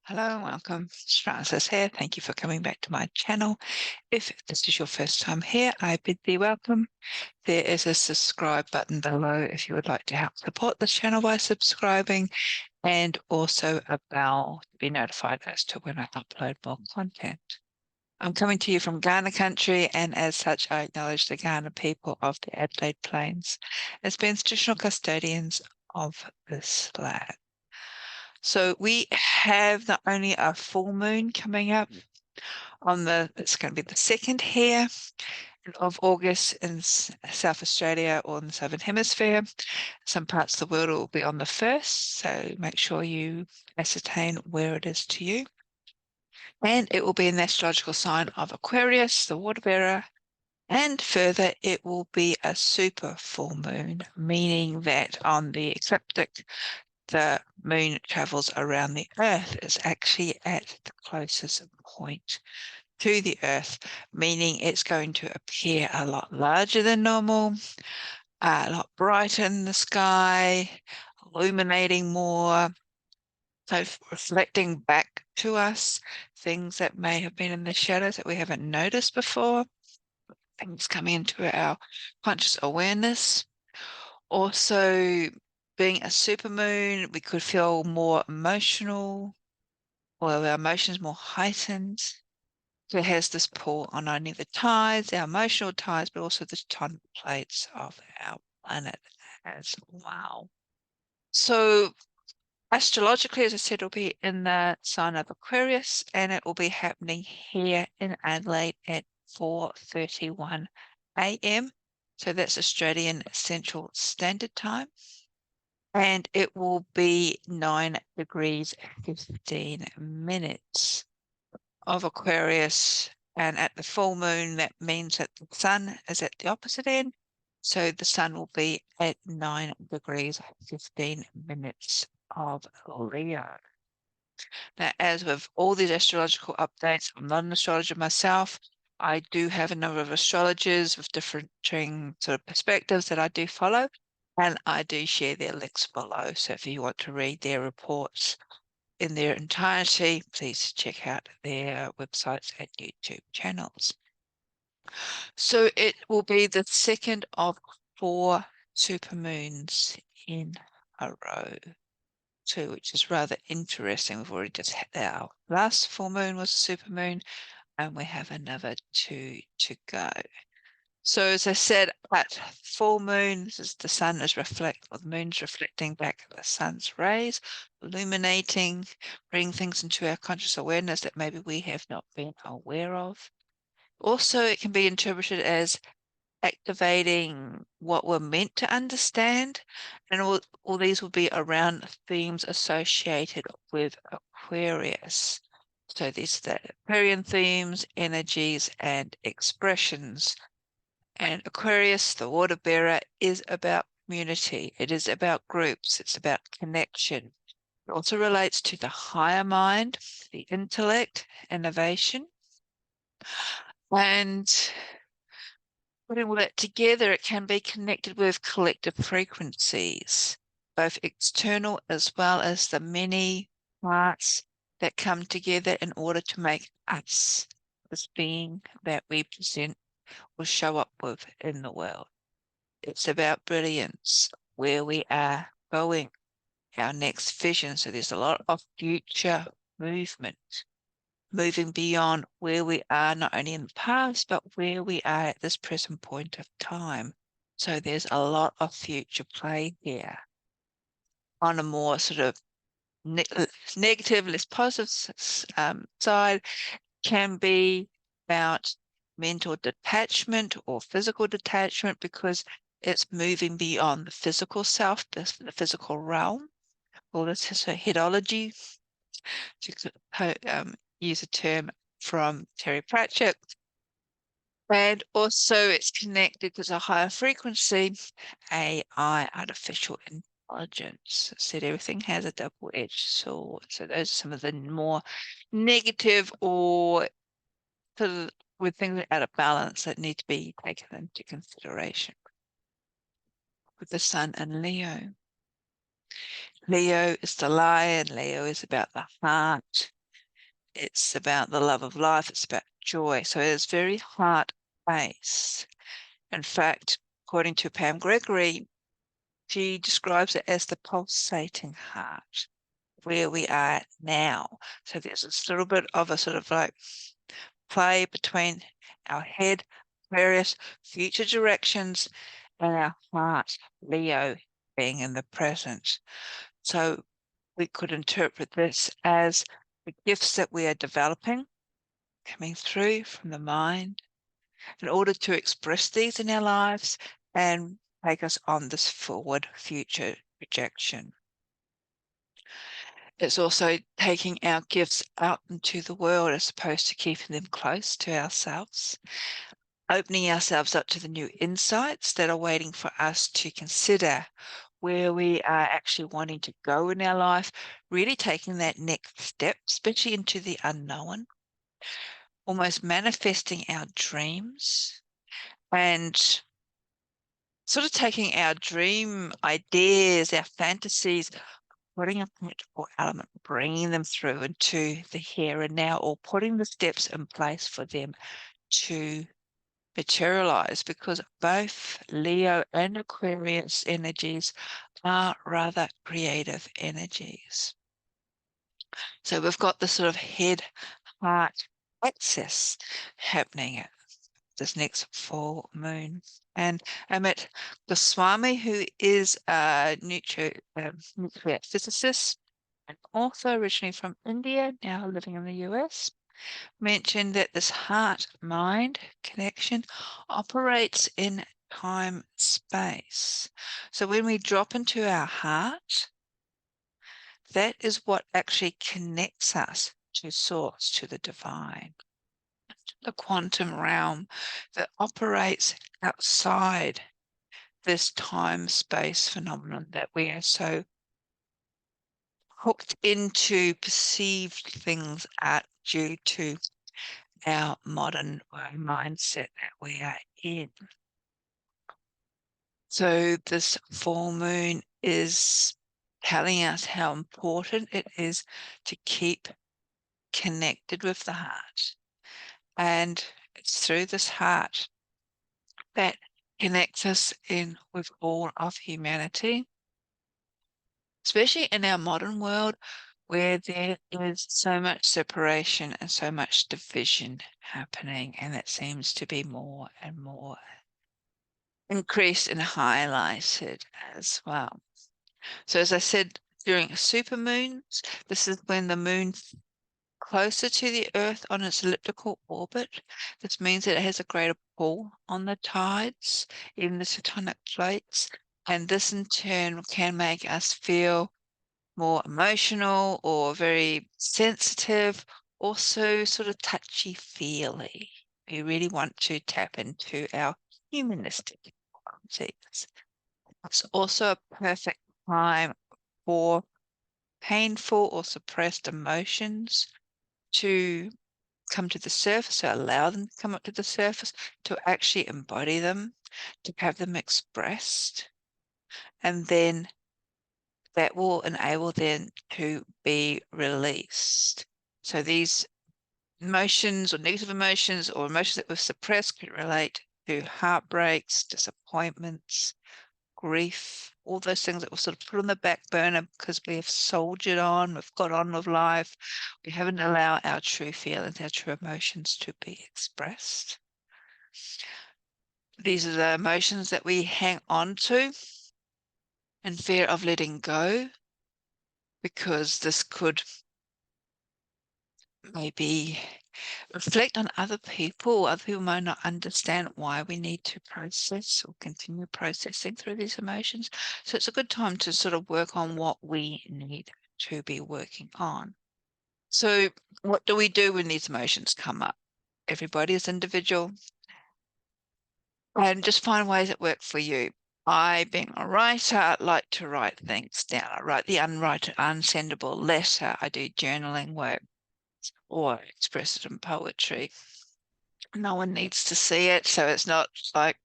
Hello and welcome. It's Francis here. Thank you for coming back to my channel. If this is your first time here, I bid thee welcome. There is a subscribe button below if you would like to help support this channel by subscribing, and also a bell to be notified as to when I upload more content. I'm coming to you from Ghana country, and as such, I acknowledge the Ghana people of the Adelaide Plains as being traditional custodians of this land. So we have not only a full moon coming up on it's going to be the second here of August in South Australia or in the Southern Hemisphere. Some parts of the world will be on the 1st, so make sure you ascertain where it is to you. And it will be in the astrological sign of Aquarius, the water bearer. And further, it will be a super full moon, meaning that on the ecliptic, the moon travels around the Earth is actually at the closest point to the Earth, meaning it's going to appear a lot larger than normal, a lot brighter in the sky, illuminating more, so reflecting back to us things that may have been in the shadows that we haven't noticed before, things coming into our conscious awareness. Also, being a supermoon, we could feel more emotional, or our emotions more heightened. So it has this pull on not only the tides, our emotional tides, but also the tectonic plates of our planet as well. So astrologically, as I said, it'll be in the sign of Aquarius, and it will be happening here in Adelaide at 4:31 a.m. So that's Australian Central Standard Time. And it will be 9 degrees 15 minutes of Aquarius. And at the full moon, that means that the sun is at the opposite end. So the sun will be at 9 degrees 15 minutes of Leo. Now, as with all these astrological updates, I'm not an astrologer myself. I do have a number of astrologers with different sort of perspectives that I do follow, and I do share their links below. So if you want to read their reports in their entirety, please check out their websites and YouTube channels. So it will be the second of 4 supermoons in a row too, which is rather interesting. We've already just had our last full moon was a supermoon, and we have another 2 to go. So as I said, at full moon, this is the sun is the moon's reflecting back the sun's rays, illuminating, bringing things into our conscious awareness that maybe we have not been aware of. Also, it can be interpreted as activating what we're meant to understand, and all these will be around themes associated with Aquarius. So these are the Aquarian themes, energies, and expressions. And Aquarius, the water bearer, is about community. It is about groups. It's about connection. It also relates to the higher mind, the intellect, innovation. And putting all that together, it can be connected with collective frequencies, both external as well as the many parts that come together in order to make us this being that we present or show up with in the world. It's about brilliance, where we are going, our next vision. So there's a lot of future movement, moving beyond where we are, not only in the past, but where we are at this present point of time. So there's a lot of future play here. On a more sort of negative, less positive side, can be about mental detachment or physical detachment, because it's moving beyond the physical self, the physical realm. Well, this is a headology, to use a term from Terry Pratchett. And also it's connected to a higher frequency, AI, artificial intelligence. I said everything has a double-edged sword. So those are some of the more negative or with things out of balance that need to be taken into consideration with the sun and Leo. Leo is the lion. Leo is about the heart. It's about the love of life. It's about joy. So it's very heart-based. In fact, according to Pam Gregory, she describes it as the pulsating heart, where we are now. So there's this little bit of a sort of like play between our head, Aquarius, future directions, and our heart, Leo, being in the present. So we could interpret this as the gifts that we are developing, coming through from the mind, in order to express these in our lives and take us on this forward future projection. It's also taking our gifts out into the world as opposed to keeping them close to ourselves, opening ourselves up to the new insights that are waiting for us to consider where we are actually wanting to go in our life, really taking that next step, especially into the unknown, almost manifesting our dreams and sort of taking our dream ideas, our fantasies, putting a practical element, bringing them through into the here and now, or putting the steps in place for them to materialize, because both Leo and Aquarius energies are rather creative energies. So we've got this sort of head heart axis happening at this next full moon. And I met Goswami, who is a nuclear physicist and author originally from India, now living in the US, mentioned that this heart-mind connection operates in time-space. So when we drop into our heart, that is what actually connects us to source, to the divine, the quantum realm that operates outside this time-space phenomenon that we are so hooked into perceived things at due to our modern mindset that we are in. So this full moon is telling us how important it is to keep connected with the heart. And it's through this heart that connects us in with all of humanity, especially in our modern world where there is so much separation and so much division happening, and it seems to be more and more increased and highlighted as well. So as I said, during supermoons, this is when the moon's closer to the Earth on its elliptical orbit. This means that it has a greater pull on the tides, even the tectonic plates, and this in turn can make us feel more emotional or very sensitive, also sort of touchy-feely. We really want to tap into our humanistic qualities. It's also a perfect time for painful or suppressed emotions to come to the surface, to allow them to come up to the surface, to actually embody them, to have them expressed, and then that will enable them to be released. So these emotions or negative emotions or emotions that we've suppressed could relate to heartbreaks, disappointments, grief, all those things that we've sort of put on the back burner because we have soldiered on, we've got on with life. We haven't allowed our true feelings, our true emotions to be expressed. These are the emotions that we hang on to in fear of letting go, because this could maybe reflect on other people. Other people might not understand why we need to process or continue processing through these emotions. So it's a good time to sort of work on what we need to be working on. So what do we do when these emotions come up? Everybody is individual, and just find ways that work for you. I, being a writer, like to write things down. I write the unsendable letter. I do journaling work, or express it in poetry. No one needs to see it, so it's not like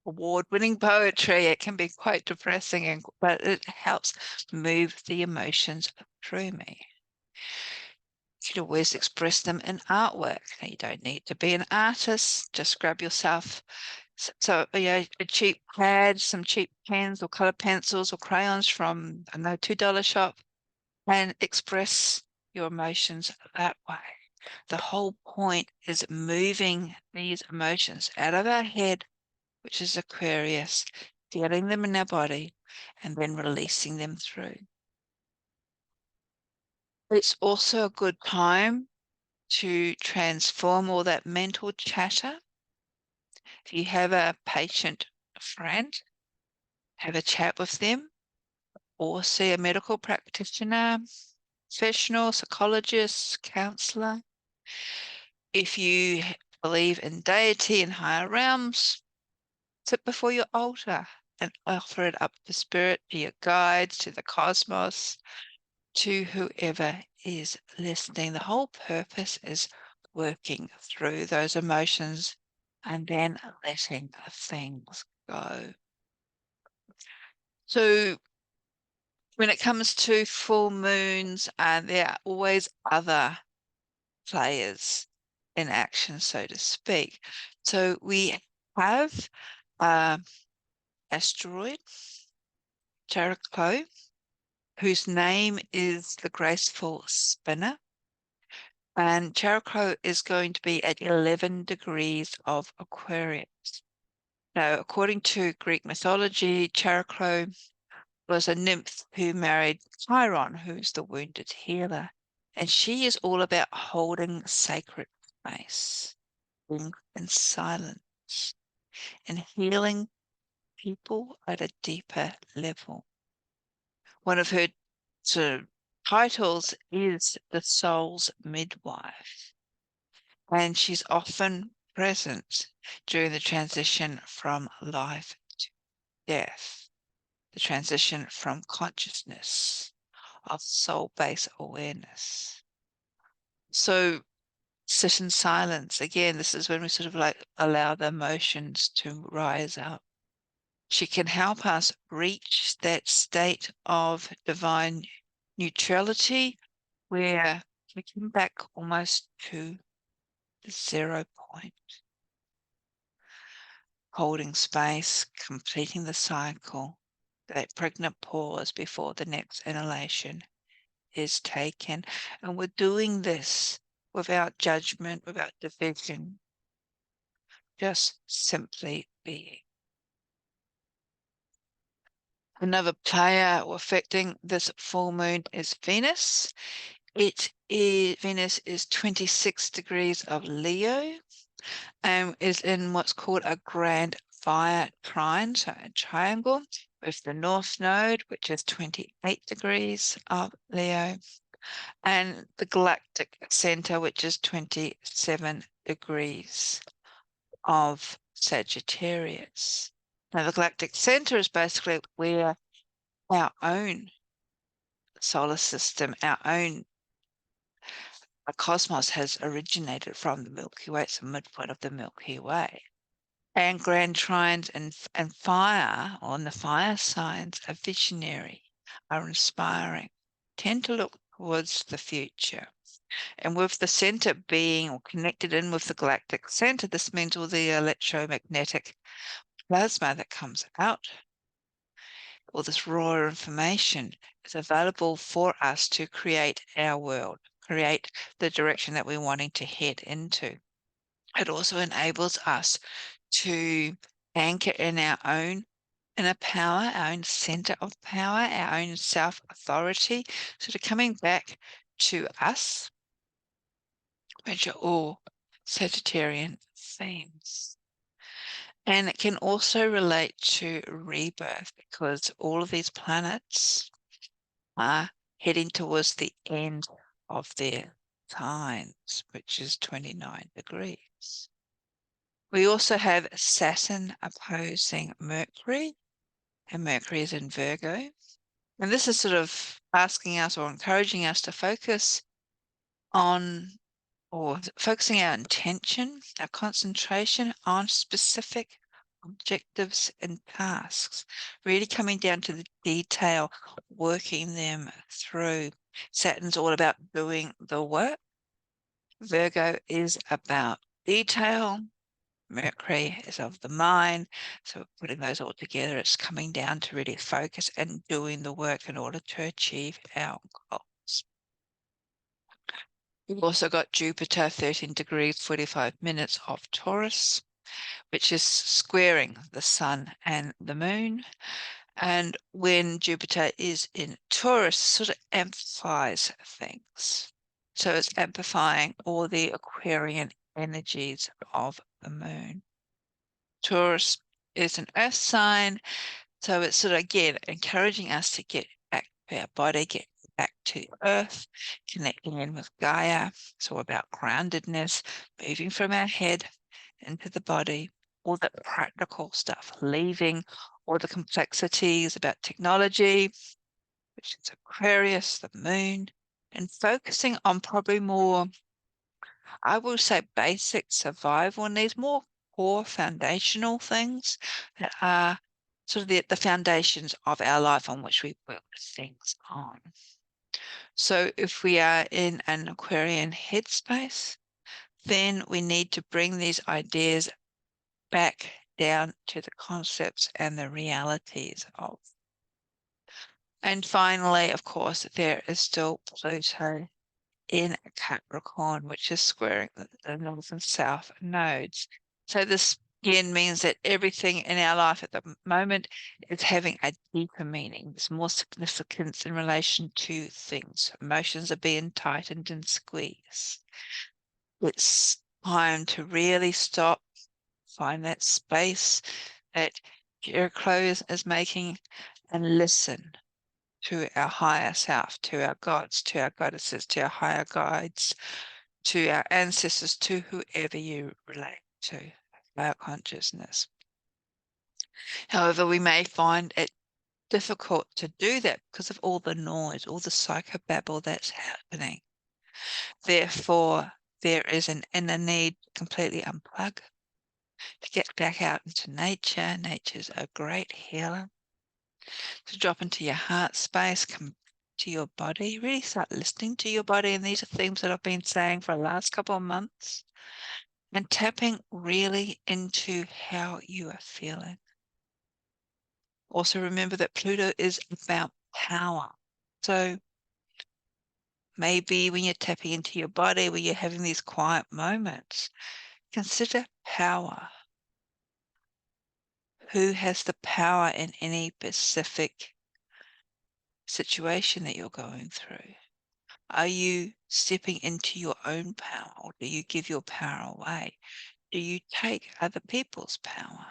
award-winning poetry. It can be quite depressing, but it helps move the emotions through me. You can always express them in artwork. You don't need to be an artist. Just grab yourself a cheap pad, some cheap pens or color pencils or crayons from a $2 shop, and express your emotions that way. The whole point is moving these emotions out of our head, which is Aquarius, feeling them in our body, and then releasing them through. It's also a good time to transform all that mental chatter. If you have a patient friend, have a chat with them, or see a medical practitioner, professional, psychologist, counselor. If you believe in deity and higher realms, sit before your altar and offer it up to spirit, to your guides, to the cosmos, to whoever is listening. The whole purpose is working through those emotions and then letting things go. So when it comes to full moons, there are always other players in action, so to speak. So we have asteroid, Jericho, whose name is the graceful spinner. And Jericho is going to be at 11 degrees of Aquarius. Now, according to Greek mythology, Jericho was a nymph who married Chiron, who's the wounded healer. And she is all about holding sacred space and silence and healing people at a deeper level. One of her sort of titles is the soul's midwife, and she's often present during the transition from life to death, the transition from consciousness of soul-based awareness. So sit in silence. Again, this is when we sort of like allow the emotions to rise up. She can help us reach that state of divine neutrality where we come back almost to the 0 point, holding space, completing the cycle, that pregnant pause before the next inhalation is taken. And we're doing this without judgment, without division, just simply being. Another player affecting this full moon is Venus. Venus is 26 degrees of Leo and is in what's called a grand fire trine, so a triangle with the North Node, which is 28 degrees of Leo, and the galactic center, which is 27 degrees of Sagittarius. Now, the galactic center is basically where our own solar system, our cosmos has originated from. The Milky Way. It's the midpoint of the Milky Way. And grand trines and fire, on the fire signs, are visionary, are inspiring, tend to look towards the future. And with the center being or connected in with the galactic center, this means all the electromagnetic plasma that comes out, all this raw information is available for us to create our world, create the direction that we're wanting to head into. It also enables us to anchor in our own inner power, our own center of power, our own self-authority. So to coming back to us, which are all Sagittarian themes. And it can also relate to rebirth because all of these planets are heading towards the end of their signs, which is 29 degrees. We also have Saturn opposing Mercury, and Mercury is in Virgo. And this is sort of asking us or encouraging us to focus on or focusing our intention, our concentration on specific objectives and tasks, really coming down to the detail, working them through. Saturn's all about doing the work. Virgo is about detail. Mercury is of the mind. So putting those all together, it's coming down to really focus and doing the work in order to achieve our goals. We've also got Jupiter, 13 degrees, 45 minutes of Taurus, which is squaring the sun and the moon. And when Jupiter is in Taurus, sort of amplifies things. So it's amplifying all the Aquarian energies of the moon. Taurus is an earth sign, so it's sort of, again, encouraging us to get back to our body, get back to earth, connecting in with Gaia. It's all about groundedness, moving from our head into the body, all that practical stuff, leaving all the complexities about technology, which is Aquarius, the moon, and focusing on probably more, I will say, basic survival needs, more core foundational things that are sort of the foundations of our life on which we build things on. So if we are in an Aquarian headspace, then we need to bring these ideas back down to the concepts and the realities of. And finally, of course, there is still Pluto in Capricorn, which is squaring the north and south nodes. So this again means that everything in our life at the moment is having a deeper meaning. There's more significance in relation to things. Emotions are being tightened and squeezed. It's time to really stop, find that space that Jericho is making, and listen to our higher self, to our gods, to our goddesses, to our higher guides, to our ancestors, to whoever you relate to, our consciousness. However, we may find it difficult to do that because of all the noise, all the psychobabble that's happening. Therefore, there is an inner need to completely unplug, to get back out into nature. Nature's a great healer. To drop into your heart space, come to your body, really start listening to your body. And these are themes that I've been saying for the last couple of months. And tapping really into how you are feeling. Also remember that Pluto is about power. So maybe when you're tapping into your body, when you're having these quiet moments, consider power. Who has the power in any specific situation that you're going through? Are you stepping into your own power, or do you give your power away? Do you take other people's power?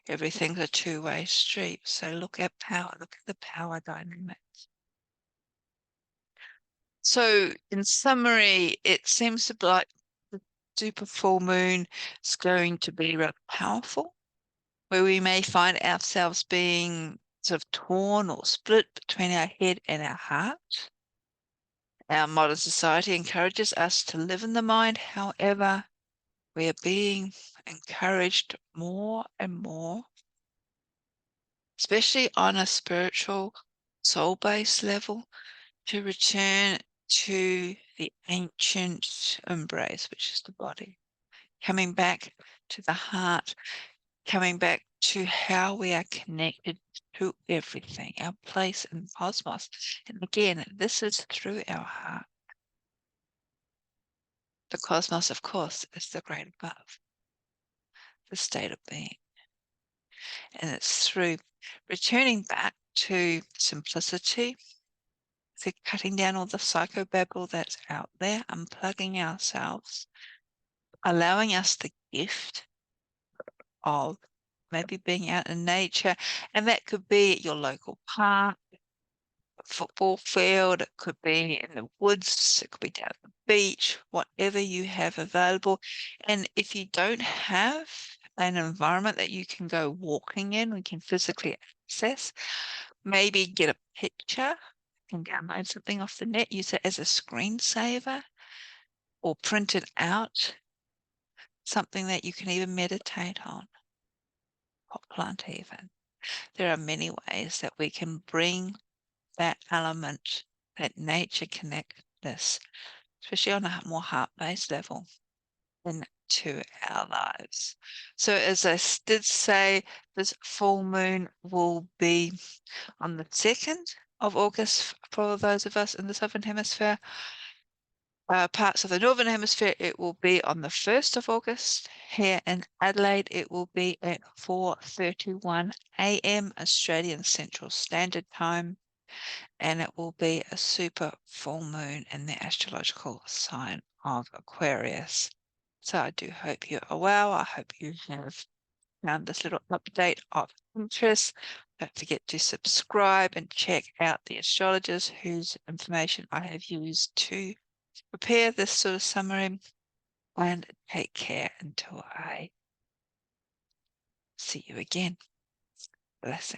Everything's a two-way street. So look at power, look at the power dynamics. So in summary, it seems to be like the super full moon is going to be rather powerful, where we may find ourselves being sort of torn or split between our head and our heart. Our modern society encourages us to live in the mind. However, we are being encouraged more and more, especially on a spiritual, soul-based level, to return to the ancient embrace, which is the body, coming back to the heart, coming back to how we are connected to everything, our place in the cosmos. And again, this is through our heart. The cosmos, of course, is the great above, the state of being. And it's through returning back to simplicity, to cutting down all the psychobabble that's out there, unplugging ourselves, allowing us the gift of maybe being out in nature. And that could be at your local park, football field, it could be in the woods, it could be down at the beach, whatever you have available. And if you don't have an environment that you can go walking in, we can physically access, maybe get a picture and download something off the net, use it as a screensaver or print it out. something that you can even meditate on, pot plant even. There are many ways that we can bring that element, that nature connectedness, especially on a more heart-based level, into our lives. So as I did say, this full moon will be on the 2nd of August for those of us in the Southern Hemisphere. Parts of the Northern Hemisphere, it will be on the 1st of August. Here in Adelaide, it will be at 4:31 a.m. Australian Central Standard Time, and it will be a super full moon in the astrological sign of Aquarius. So I do hope you are well. I hope you have found this little update of interest. Don't forget to subscribe and check out the astrologers whose information I have used to prepare this sort of summary, and take care until I see you again. Blessings.